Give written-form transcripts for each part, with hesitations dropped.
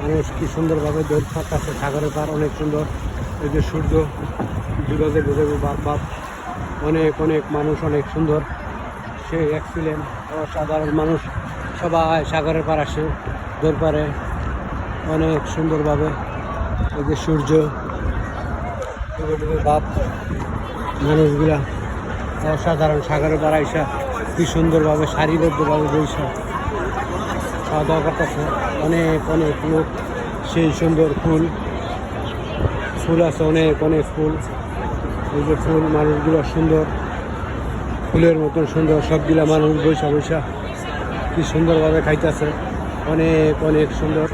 মানুষ কি সুন্দরভাবে দৌড় ছাড়তেছে সাগরের পার, অনেক সুন্দর। এই যে সূর্য দুবাজে ঘুরে বাপ অনেক অনেক মানুষ, অনেক সুন্দর। সেই এক্সিলেন্ট সাধারণ মানুষ সবাই সাগরের পার আসে দৌড় পারে অনেক সুন্দরভাবে। এই যে সূর্য বাপ, মানুষগুলা অসাধারণ সাগরের পার আইসা কি সুন্দরভাবে সারিবদ্ধভাবে বৈশা খাওয়া দাওয়া করতেছে। অনেক অনেক লোক, সেই সুন্দর ফুল আছে, অনেক অনেক ফুল। এই যে ফুল, মানুষগুলো সুন্দর, ফুলের মতন সুন্দর। সবগুলা মানুষ বৈশা কি সুন্দরভাবে খাইতেছে, অনেক অনেক সুন্দর।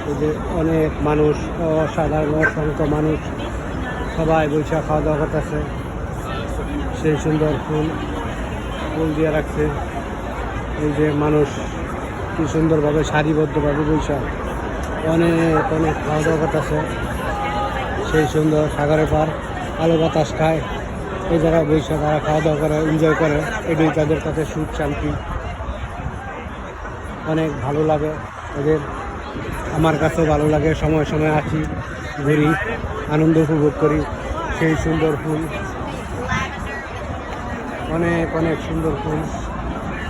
এই যে অনেক মানুষ, অসাধারণ অসংখ্য মানুষ সবাই বৈশা খাওয়া দাওয়া করতেছে। সেই সুন্দর ফুল দিয়ে রাখছে। এই যে মানুষ কি সুন্দরভাবে সারিবদ্ধভাবে বৈশা অনেক অনেক খাওয়া দাওয়া করতেছে। সেই সুন্দর সাগরের পার, আলো বাতাস খায় এই জায়গায় বৈশা তারা খাওয়া দাওয়া করে, এনজয় করে। এটাই তাদের কাছে সুখ শান্তি, অনেক ভালো লাগে এদের। আমার কাছেও ভালো লাগে, সময় সময় আসি, ঘুরি, আনন্দ উপভোগ করি। সেই সুন্দর ফুল, অনেক অনেক সুন্দর ফুল।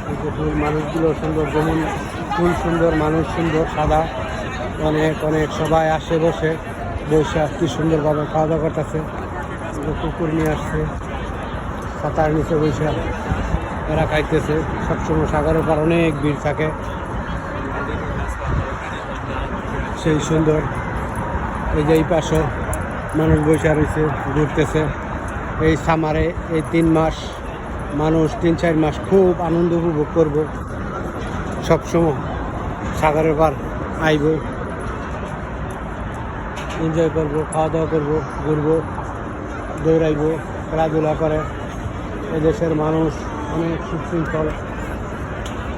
এই যে ফুল, মানুষগুলো সুন্দর, যেমন ফুল সুন্দর, মানুষ সুন্দর, সাদা। অনেক অনেক সবাই আসে বসে কি সুন্দরভাবে খাওয়া দাওয়া করতেছে। কুকুর নিয়ে আসছে, ছাতার নিচে বৈশাখ এরা খাইতেছে। সবসময় সাগরের পার অনেক ভিড় থাকে। সেই সুন্দর। এই যে এই পাশে মানুষ বৈশা রয়েছে, ঘুরতেছে। এই সামারে এই 3 মাস মানুষ, 3-4 মাস খুব আনন্দ উপভোগ করব। সবসময় সাগরের পার আইব, এনজয় করব, খাওয়া দাওয়া করবো, ঘুরবো, দৌড়াইব, খেলাধুলা করে। এদেশের মানুষ অনেক সুশৃঙ্খল,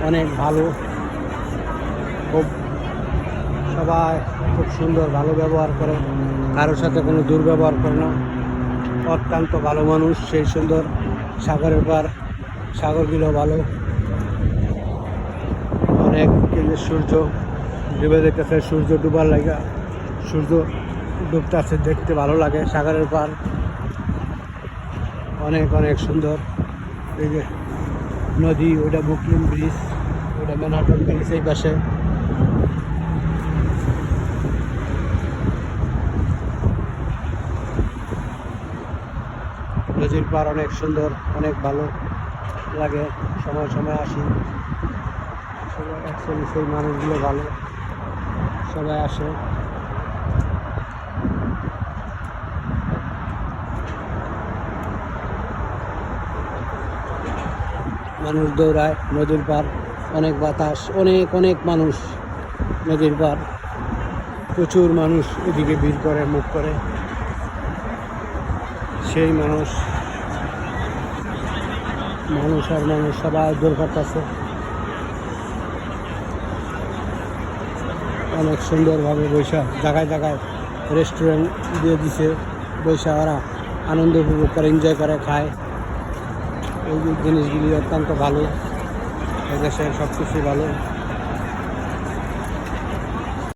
অনেক ভালো, খুব সবাই খুব সুন্দর, ভালো ব্যবহার করে, কারোর সাথে কোনো দুর্ব্যবহার করে না। অত্যন্ত ভালো মানুষ। সেই সুন্দর সাগরের পার, সাগরগুলো ভালো। অনেক সূর্য ডুবে দেখতেছে, সূর্য ডুবার লাগা, সূর্য ডুবতে আছে, দেখতে ভালো লাগে। সাগরের পার অনেক অনেক সুন্দর। এই যে নদী, ওইটা বুকলিন ব্রিজ, ওইটা ম্যানহাটন ব্রিজ এই পাশে। নদীর পার অনেক সুন্দর, অনেক ভালো লাগে। সময় সময় আসি, অ্যাকচুয়ালি সেই মানুষগুলো ভালো, সবাই আসে। মানুষ দৌড়ায় নদীর পার, অনেক বাতাস, অনেক অনেক মানুষ নদীর পার। প্রচুর মানুষ এদিকে ভিড় করে, মুখ করে। সেই মানুষ আর মানুষ সবাই দৌড় কাটতেছে। অনেক সুন্দরভাবে বৈশা জায়গায় জায়গায় রেস্টুরেন্ট দিয়ে দিছে, বৈশা ওরা আনন্দ উপভোগ করে, এনজয় করে, খায়। এই জিনিসগুলি অত্যন্ত ভালো, এদেশের সব কিছুই ভালো।